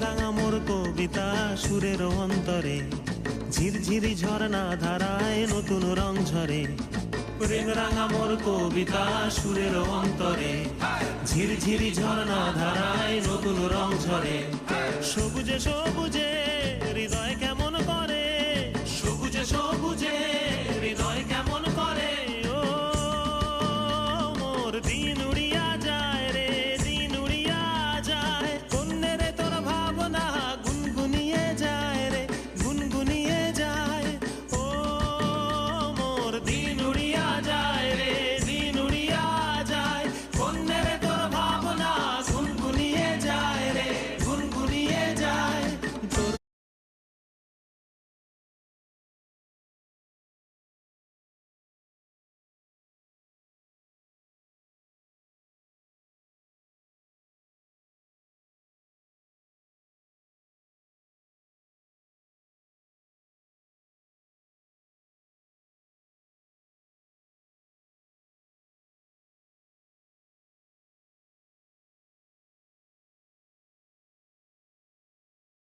রাঙা মোর কবিতা সুরের অন্তরে, ঝিরঝিরি ঝর্ণা ধারায় নতুন রং ঝরে। প্রেম রাঙা মোর কবিতা সুরের অন্তরে, ঝিরঝিরি ঝর্ণা ধারায় নতুন রং ঝরে। সবুজে সবুজে হৃদয়